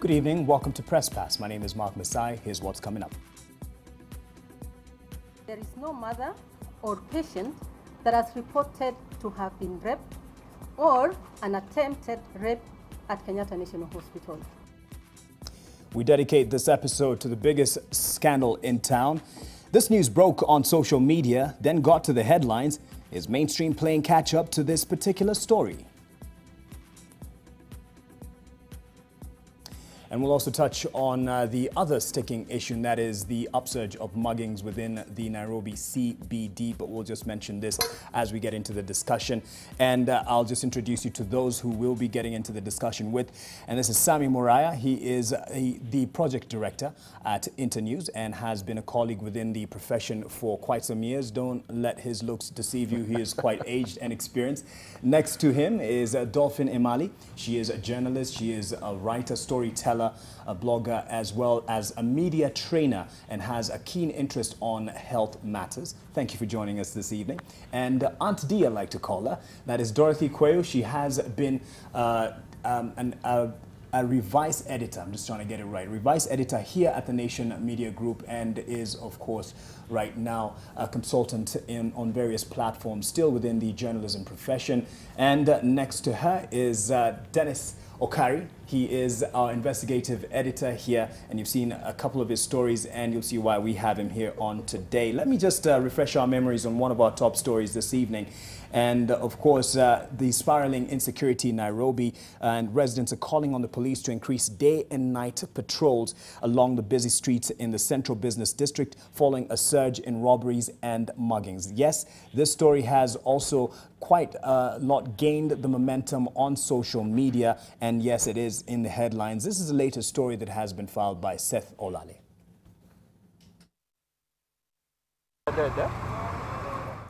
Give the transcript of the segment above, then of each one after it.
Good evening. Welcome to Press Pass. My name is Masai. Here's what's coming up. There is no mother or patient that has reported to have been raped or an attempted rape at Kenyatta National Hospital. We dedicate this episode to the biggest scandal in town. This news broke on social media, then got to the headlines. Is mainstream playing catch up to this particular story? And we'll also touch on the other sticking issue, and that is the upsurge of muggings within the Nairobi CBD. But we'll just mention this as we get into the discussion. And I'll just introduce you to those who will be getting into the discussion with. And this is Sammy Muraya. He is the project director at Internews and has been a colleague within the profession for quite some years. Don't let his looks deceive you. He is quite aged and experienced. Next to him is Dolphine Emali. She is a journalist. She is a writer, storyteller, a blogger, as well as a media trainer, and has a keen interest on health matters. Thank you for joining us this evening. And Aunt D, I like to call her. That is Dorothy Kweyu. She has been a revised editor, I'm just trying to get it right, revised editor here at the Nation Media Group, and is, of course, right now a consultant on various platforms, still within the journalism profession. And next to her is Dennis Okari. He is our investigative editor here, and you've seen a couple of his stories, and you'll see why we have him here on today. Let me just refresh our memories on one of our top stories this evening. And of course, the spiraling insecurity in Nairobi, and residents are calling on the police to increase day and night patrols along the busy streets in the central business district following a surge in robberies and muggings. Yes, this story has also quite a lot gained the momentum on social media, and yes, it is in the headlines. This is the latest story that has been filed by Seth Olale.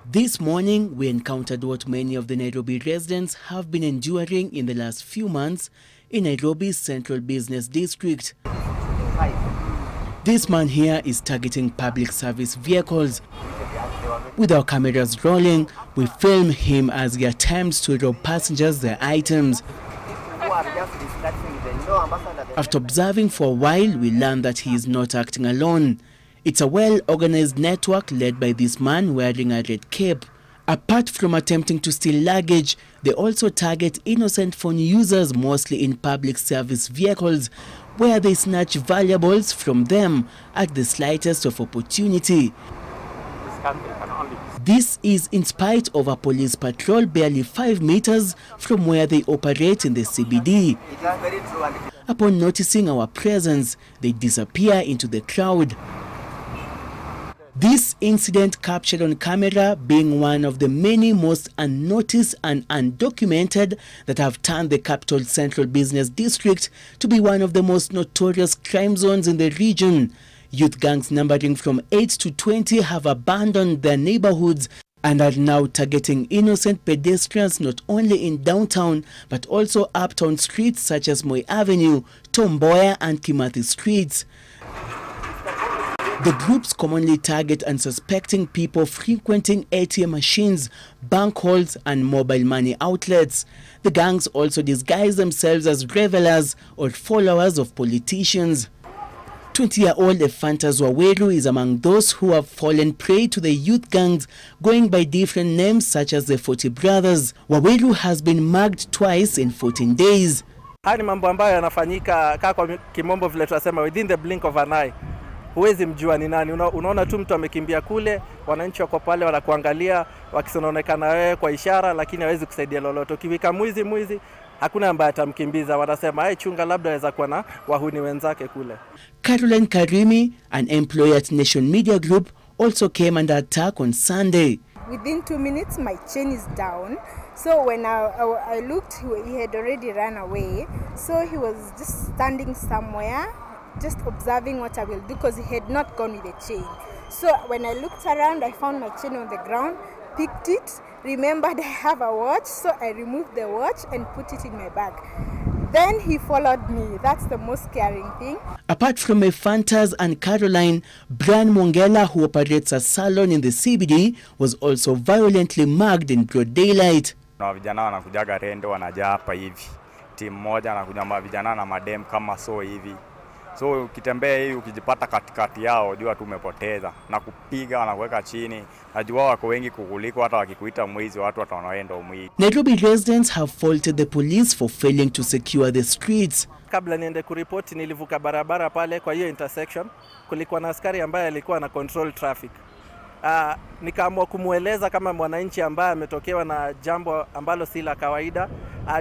This morning, we encountered what many of the Nairobi residents have been enduring in the last few months in Nairobi's central business district. This man here is targeting public service vehicles. With our cameras rolling, we film him as he attempts to rob passengers their items. After observing for a while, we learn that he is not acting alone. It's a well-organized network led by this man wearing a red cape. Apart from attempting to steal luggage, they also target innocent phone users, mostly in public service vehicles, where they snatch valuables from them at the slightest of opportunity. This is in spite of a police patrol barely 5 meters from where they operate in the CBD. Upon noticing our presence, they disappear into the crowd. This incident, captured on camera, being one of the many most unnoticed and undocumented that have turned the capital central business district to be one of the most notorious crime zones in the region. Youth gangs numbering from 8 to 20 have abandoned their neighborhoods and are now targeting innocent pedestrians not only in downtown but also uptown streets such as Moi Avenue, Tom Mboya and Kimathi streets. The groups commonly target unsuspecting people frequenting ATM machines, bank halls and mobile money outlets. The gangs also disguise themselves as revelers or followers of politicians. 20-year-old Efantas Waweru is among those who have fallen prey to the youth gangs, going by different names such as the 40 Brothers. Waweru has been mugged twice in 14 days. Haya ni mambo ambayo yanafanyika kwa kimombo vile tunasema within the blink of an eye. Huwezi mjua ni nani. Unaona tu mtu amekimbia kule, wananchi wako pale wanakuangalia, wakisononekana wewe kwa ishara, lakini hawezi kusaidia lolote. Ukiwika mwizi, hakuna ambaye atamkimbiza. Wanasema hey, chunga labda aweza kuwa na wahuni wenzake kule. Caroline Karimi, an employee at Nation Media Group, also came under attack on Sunday. Within 2 minutes, my chain is down. So when I looked, he had already run away. So he was just standing somewhere, just observing what I will do, because he had not gone with the chain. So when I looked around, I found my chain on the ground, picked it, remembered I have a watch, so I removed the watch and put it in my bag. Then he followed me. That's the most scaring thing. Apart from Efantas and Caroline, Brian Mongela, who operates a salon in the CBD, was also violently mugged in broad daylight. Na vijana wanakujaga rendo wanajaa hapa hivi. timu moja na kunyama vijana na madem kama so hivi. So ukitembea hivi ukijipata katikati yao jua tu umepoteza na kupiga wanakuweka chini. Najua wako wengi kukuliko, hata wakikuita mwizi watu wataona mwizi. Nairobi residents have faulted the police for failing to secure the streets. Kabla niende kuripoti nilivuka barabara pale kwa hiyo intersection, kulikuwa na askari ambaye alikuwa na control traffic. Nikaamua kumueleza kama mwananchi ambaye ametokewa na jambo ambalo si la kawaida.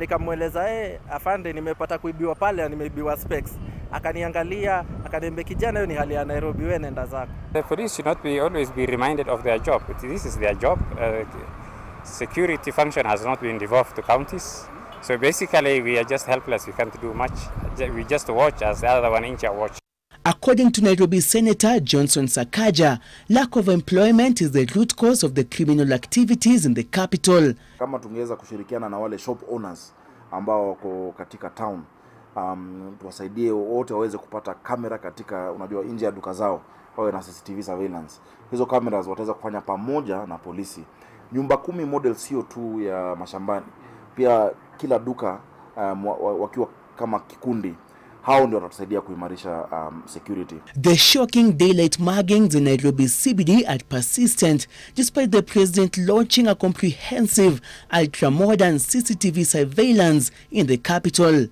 Nikamueleza afande, nimepata kuibiwa pale, nimeibiwa specs. Akaniangalia, akaniambia kijana, hiyo ni hali ya Nairobi, wewe nenda zako. The police should not always be reminded of their job. This is their job. Security function has not been devolved to counties. So basically we are just helpless, we can't do much. We just watch as the other one inch watch. According to Nairobi Senator Johnson Sakaja, lack of employment is the root cause of the criminal activities in the capital. Kama tungeweza kushirikiana na wale shop owners ambao wako katika town, tuwasaidie wote waweze kupata kamera katika, unajua, nje ya duka zao, wawe na CCTV surveillance. Hizo cameras wataweza kufanya pamoja na polisi. Nyumba 10 model sio tu ya mashambani. Pia kila duka wakiwa kama kikundi, hao ndio watatusaidia kuimarisha security. The shocking daylight muggings in Nairobi CBD are persistent, despite the president launching a comprehensive ultra-modern CCTV surveillance in the capital.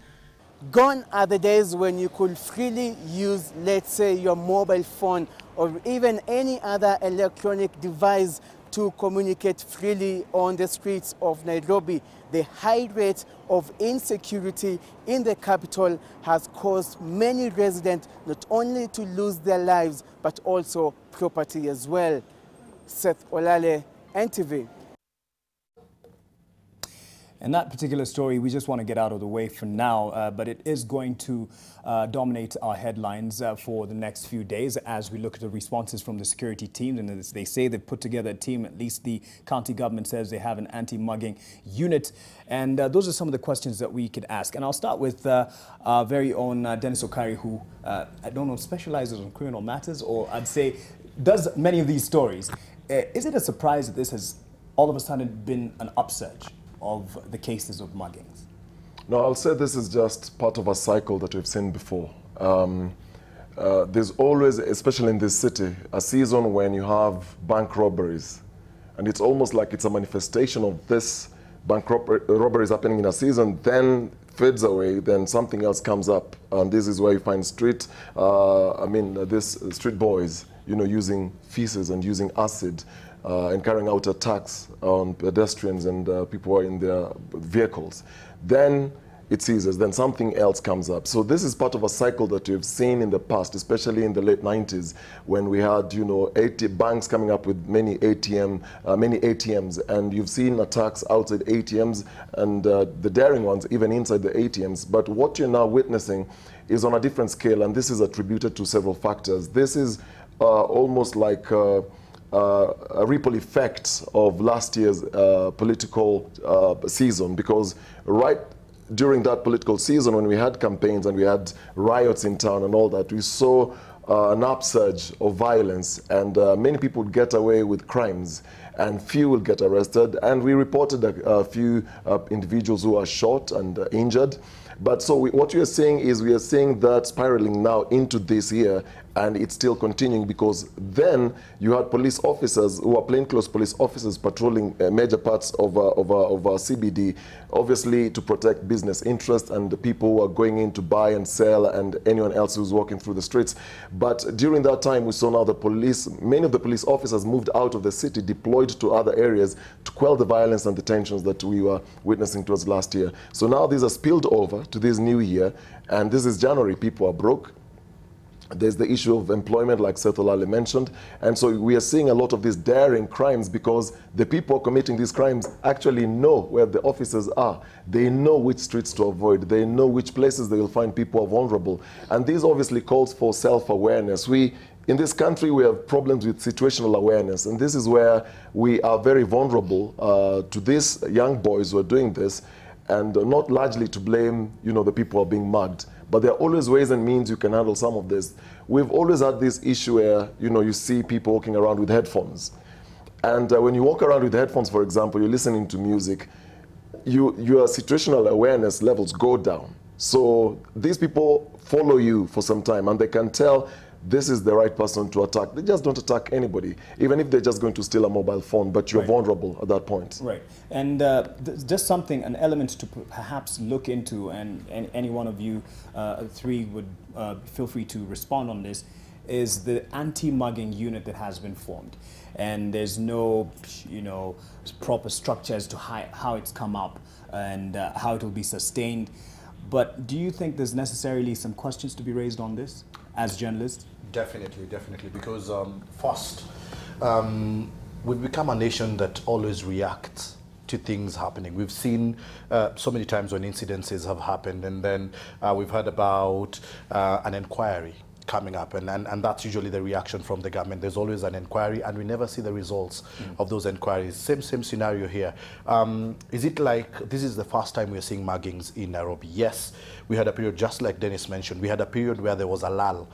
Gone are the days when you could freely use, let's say, your mobile phone or even any other electronic device to communicate freely on the streets of Nairobi. The high rate of insecurity in the capital has caused many residents not only to lose their lives, but also property as well. Seth Olale, NTV. And that particular story, we just want to get out of the way for now, but it is going to dominate our headlines for the next few days as we look at the responses from the security teams. And as they say, they've put together a team. At least the county government says they have an anti-mugging unit. And those are some of the questions that we could ask. And I'll start with our very own Dennis Okari, who, I don't know, specializes on criminal matters, or I'd say does many of these stories. Is it a surprise that this has all of a sudden been an upsurge of the cases of muggings? No, I'll say this is just part of a cycle that we've seen before. There's always, especially in this city, a season when you have bank robberies. And it's almost like it's a manifestation of this bank robberies happening in a season, then fades away, then something else comes up. And this is where you find street boys, you know, using feces and using acid and carrying out attacks on pedestrians and people who are in their vehicles. Then it ceases, then something else comes up. So this is part of a cycle that we've seen in the past, especially in the late 90s, when we had, you know, banks coming up with many ATMs, and you've seen attacks outside ATMs and the daring ones even inside the ATMs. But what you're now witnessing is on a different scale, and this is attributed to several factors. This is almost like a ripple effect of last year's political season, because right during that political season, when we had campaigns and we had riots in town and all that, we saw an upsurge of violence, and many people would get away with crimes and few will get arrested. And we reported a few individuals who are shot and injured. But so what we are saying is we are seeing that spiraling now into this year, and it's still continuing, because then you had police officers who are plainclothes police officers patrolling major parts of CBD, obviously to protect business interests and the people who are going in to buy and sell and anyone else who's walking through the streets. But during that time, we saw now the police, many of the police officers moved out of the city, deployed to other areas to quell the violence and the tensions that we were witnessing towards last year. So now these are spilled over to this new year, and this is January. People are broke. There's the issue of employment, like Seth Olale mentioned. And so we are seeing a lot of these daring crimes because the people committing these crimes actually know where the officers are. They know which streets to avoid. They know which places they will find people are vulnerable. And this obviously calls for self-awareness. In this country, we have problems with situational awareness. And this is where we are very vulnerable to these young boys who are doing this, and not largely to blame, you know, the people who are being mugged. But there are always ways and means you can handle some of this. We've always had this issue where, you know, you see people walking around with headphones. And when you walk around with headphones, for example, you're listening to music, your situational awareness levels go down. So these people follow you for some time, and they can tell this is the right person to attack. They just don't attack anybody, even if they're just going to steal a mobile phone, but you're vulnerable at that point. Right. And just something, an element to perhaps look into, and any one of you three would feel free to respond on this, is the anti-mugging unit that has been formed. And there's no, proper structure as to how it's come up and how it will be sustained. But do you think there's necessarily some questions to be raised on this as journalists? Definitely, definitely. Because first, we've become a nation that always reacts to things happening. We've seen so many times when incidences have happened, and then we've heard about an inquiry coming up, and that's usually the reaction from the government. There's always an inquiry, and we never see the results of those inquiries. Same scenario here. Is it like this is the first time we're seeing muggings in Nairobi? Yes, we had a period, just like Dennis mentioned, we had a period where there was a lull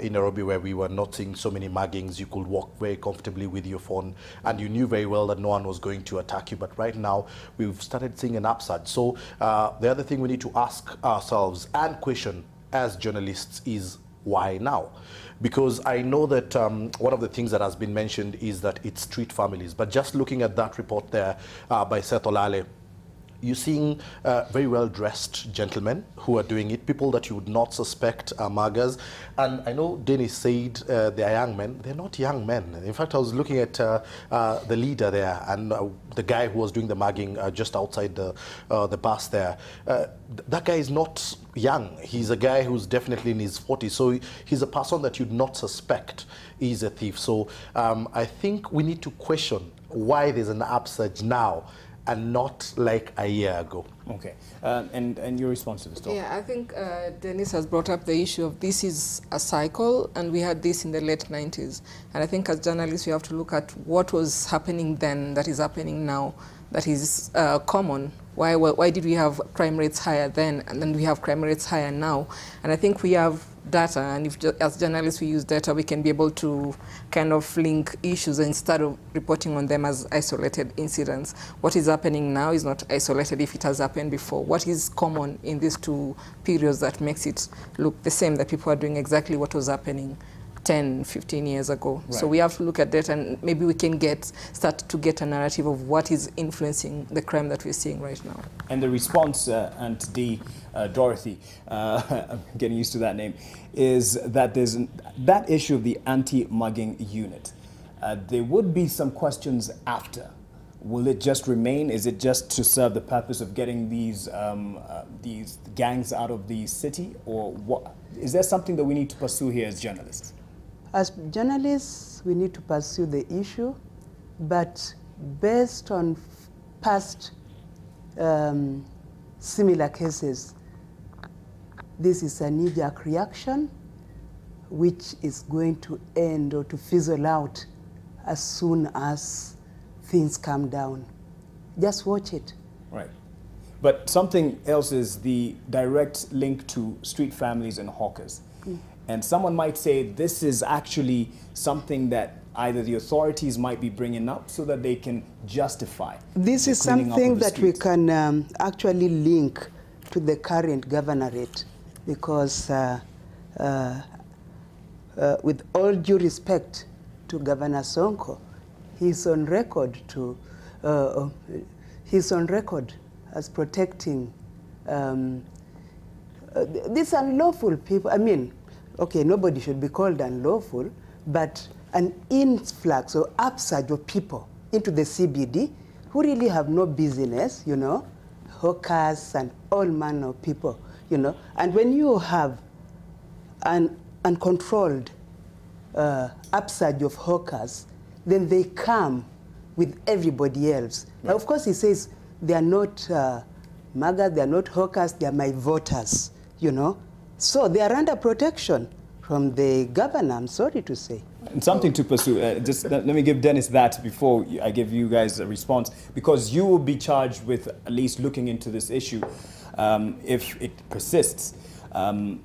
in Nairobi where we were not seeing so many muggings. You could walk very comfortably with your phone, and you knew very well that no one was going to attack you. But right now, we've started seeing an upsurge. So the other thing we need to ask ourselves and question as journalists is, why now? Because I know that one of the things that has been mentioned is that it's street families. But just looking at that report there by Seth Olale, you're seeing very well-dressed gentlemen who are doing it, people that you would not suspect are muggers. And I know Dennis said they are young men. They're not young men. In fact, I was looking at the leader there and the guy who was doing the mugging just outside the bus there. That guy is not young. He's a guy who's definitely in his 40s. So he's a person that you'd not suspect is a thief. So I think we need to question why there's an upsurge now and not like a year ago. Okay, and your response to this talk? Yeah, I think Dennis has brought up the issue of this is a cycle, and we had this in the late 90s. And I think as journalists, we have to look at what was happening then that is happening now, that is common. Why did we have crime rates higher then, and then we have crime rates higher now? And I think we have data, and if as journalists we use data, we can be able to kind of link issues instead of reporting on them as isolated incidents. What is happening now is not isolated if it has happened before. What is common in these two periods that makes it look the same, that people are doing exactly what was happening 10, 15 years ago. Right. So we have to look at that, and maybe we can start to get a narrative of what is influencing the crime that we're seeing right now. And the response, Aunt D, Dorothy, I'm getting used to that name, is that there's that issue of the anti-mugging unit. There would be some questions after. Will it just remain? Is it just to serve the purpose of getting these gangs out of the city, or what? Is there something that we need to pursue here as journalists? As journalists, we need to pursue the issue, but based on past similar cases, this is a knee-jerk reaction which is going to end or to fizzle out as soon as things calm down. Just watch it. Right. But something else is the direct link to street families and hawkers. And someone might say this is actually something that either the authorities might be bringing up so that they can justify. This is something that we can actually link to the current governorate, because with all due respect to Governor Sonko, he's on record as protecting these unlawful people. I mean, okay, nobody should be called unlawful, but an influx or upsurge of people into the CBD who really have no business, you know, hawkers and all manner of people, you know. And when you have an uncontrolled upsurge of hawkers, then they come with everybody else. Right. Now, of course, he says they are not muggers, they are not hawkers, they are my voters, you know. So they are under protection from the governor, I'm sorry to say. And something to pursue. Just let me give Dennis that before I give you guys a response, because you will be charged with at least looking into this issue if it persists. And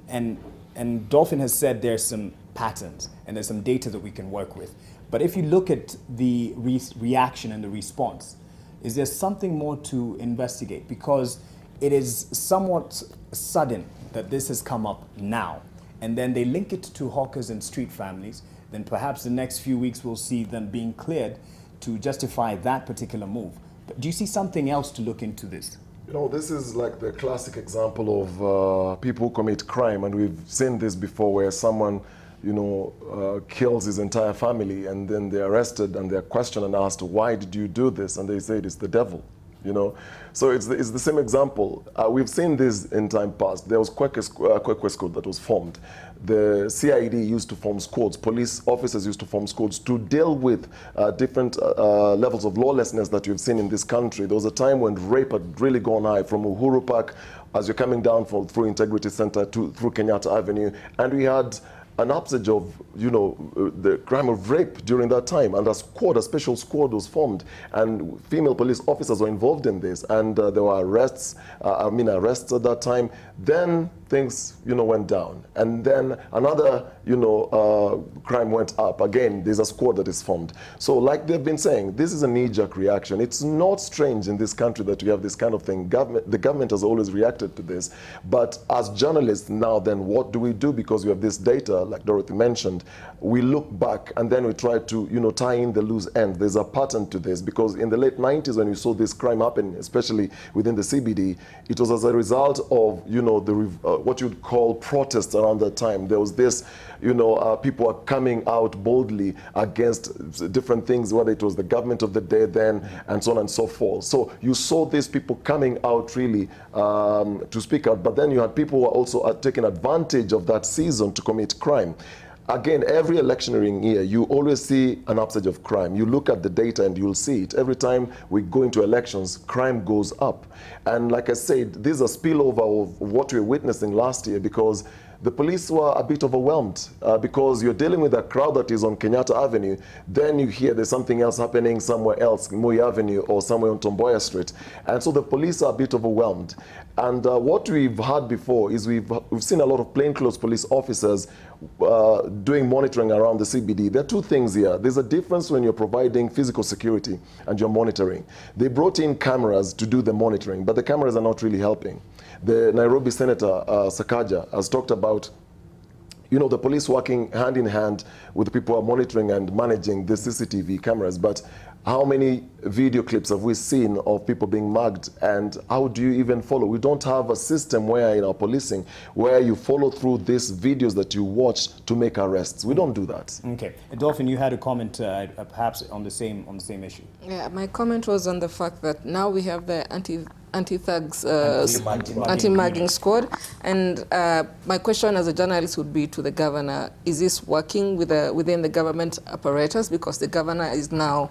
Dolphine has said there's some patterns and there's some data that we can work with. But if you look at the reaction and the response, Is there something more to investigate? Because it is somewhat sudden that this has come up now, and then they link it to hawkers and street families. Then perhaps the next few weeks we'll see them being cleared to justify that particular move. But do you see something else to look into this? You know, this is like the classic example of people who commit crime, and we've seen this before, where someone, you know, kills his entire family, and then they're arrested and they're questioned and asked, why did you do this? And they say it's the devil, you know. So it's the same example. We've seen this in time past. There was Kweyu squad that was formed. The CID used to form squads. Police officers used to form squads to deal with different levels of lawlessness that you've seen in this country. There was a time when rape had really gone high, from Uhuru Park, as you're coming down through Integrity Center through Kenyatta Avenue, and we had an upsurge of, you know, the crime of rape during that time, and a special squad was formed, and female police officers were involved in this, and there were arrests at that time. Then things, you know, went down, and then another, you know, crime went up. Again, there's a squad that is formed. So like they've been saying, this is a knee-jerk reaction. It's not strange in this country that we have this kind of thing. The government has always reacted to this, but as journalists now, then what do we do? Because we have this data, like Dorothy mentioned, we look back and then we try to, you know, tie in the loose end. There's a pattern to this, because in the late 90s, when you saw this crime happen, especially within the CBD, it was as a result of, you know, the what you'd call protests around that time. There was this, you know, people are coming out boldly against different things, whether it was the government of the day then, and so on and so forth. So you saw these people coming out really to speak out, but then you had people who were also taking advantage of that season to commit crime. Again, every electioneering year, you always see an upsurge of crime. You look at the data and you'll see it. Every time we go into elections, crime goes up. And like I said, this is a spillover of what we were witnessing last year, because the police were a bit overwhelmed because you're dealing with a crowd that is on Kenyatta Avenue. Then you hear there's something else happening somewhere else, Moi Avenue or somewhere on Tomboya Street. And so the police are a bit overwhelmed. And what we've had before is we've seen a lot of plainclothes police officers doing monitoring around the CBD. There are two things here. There's a difference when you're providing physical security and you're monitoring. They brought in cameras to do the monitoring, but the cameras are not really helping. The Nairobi Senator, Sakaja, has talked about, you know, the police working hand in hand with the people who are monitoring and managing the CCTV cameras. But how many video clips have we seen of people being mugged, and how do you even follow? We don't have a system where in our policing where you follow through these videos that you watch to make arrests. We don't do that. Okay, Dolphine, you had a comment perhaps on the same issue. Yeah, my comment was on the fact that now we have the anti-thugs, anti-mugging squad, and my question as a journalist would be to the governor: is this working within the government apparatus? Because the governor is now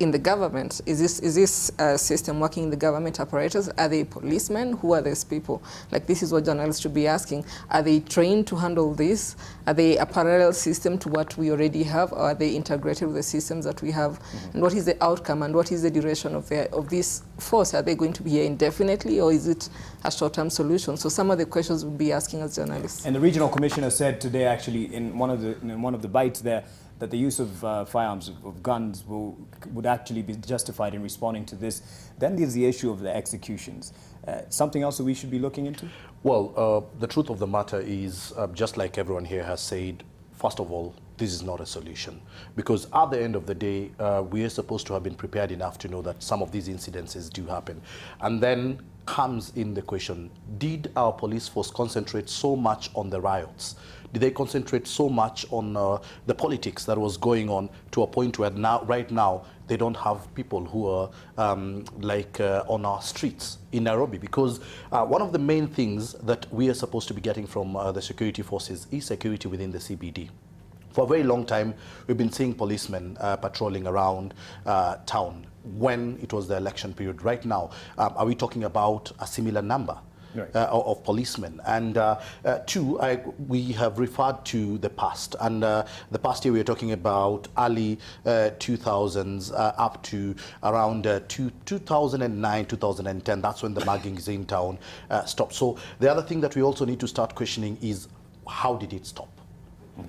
in the government. Is this system working in the government apparatus? Are they policemen? Who are these people? Like, this is what journalists should be asking. Are they trained to handle this? Are they a parallel system to what we already have, or are they integrated with the systems that we have? And what is the outcome, and what is the duration of this force? Are they going to be here indefinitely, or is it a short-term solution? So some of the questions we'll be asking as journalists. And the regional commissioner said today, actually, in one of the bites there, that the use of firearms, of guns, would actually be justified in responding to this. Then there's the issue of the executions. Something else that we should be looking into? Well, the truth of the matter is, just like everyone here has said, first of all, this is not a solution. Because at the end of the day, we are supposed to have been prepared enough to know that some of these incidences do happen. And then comes in the question, did our police force concentrate so much on the riots? Did they concentrate so much on the politics that was going on to a point where right now they don't have people who are on our streets in Nairobi? Because one of the main things that we are supposed to be getting from the security forces is security within the CBD. For a very long time, we've been seeing policemen patrolling around town when it was the election period. Right now, are we talking about a similar number? Right. Of policemen? And two, we have referred to the past, and the past year we are talking about early 2000s up to around 2009, 2010. That's when the muggings in town stopped. So the other thing that we also need to start questioning is, how did it stop?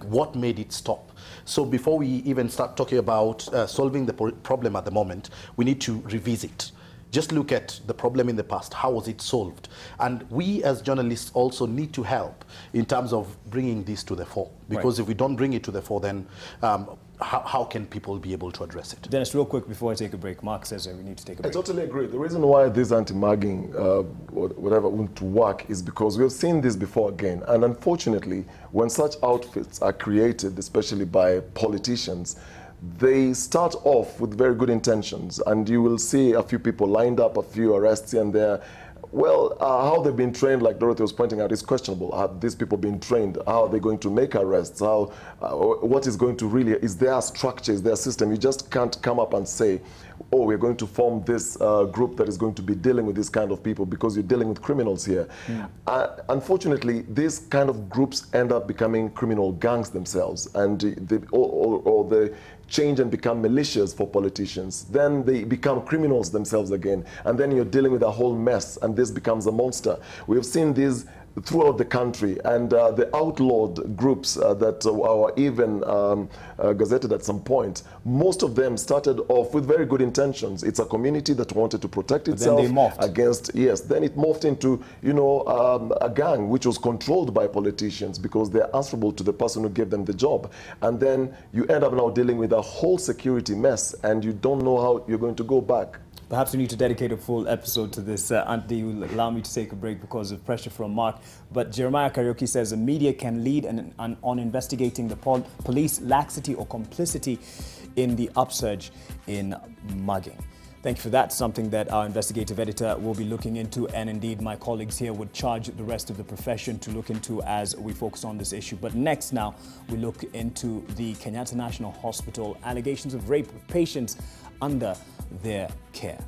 What made it stop? So before we even start talking about solving the problem at the moment, we need to revisit. Just look at the problem in the past. How was it solved? And we as journalists also need to help in terms of bringing this to the fore. Because if we don't bring it to the fore, then how can people be able to address it? Dennis, real quick before I take a break, Mark says that we need to take a break. I totally agree. The reason why this anti-mugging, whatever, won't work is because we have seen this before again. And unfortunately, when such outfits are created, especially by politicians, they start off with very good intentions, and you will see a few people lined up, a few arrests here and there. Well, how they've been trained, like Dorothy was pointing out, is questionable. Have these people been trained? How are they going to make arrests? How, what is going to really, is there structure, is there a system? You just can't come up and say, oh, we're going to form this group that is going to be dealing with this kind of people, because you're dealing with criminals here. Unfortunately, these kind of groups end up becoming criminal gangs themselves, and or they change and become militias for politicians. Then they become criminals themselves again, and then you're dealing with a whole mess, and this becomes a monster. We have seen these throughout the country, and the outlawed groups that were even gazetted at some point, most of them started off with very good intentions. It's a community that wanted to protect itself against, then it morphed into, you know, a gang which was controlled by politicians because they're answerable to the person who gave them the job. And then you end up now dealing with a whole security mess, and you don't know how you're going to go back. Perhaps we need to dedicate a full episode to this. Anthony will allow me to take a break because of pressure from Mark. But Jeremiah Karaoke says the media can lead on investigating the police laxity or complicity in the upsurge in mugging. Thank you for that. Something that our investigative editor will be looking into, and indeed my colleagues here would charge the rest of the profession to look into as we focus on this issue. But next now, we look into the Kenyatta National Hospital allegations of rape of patients under their care.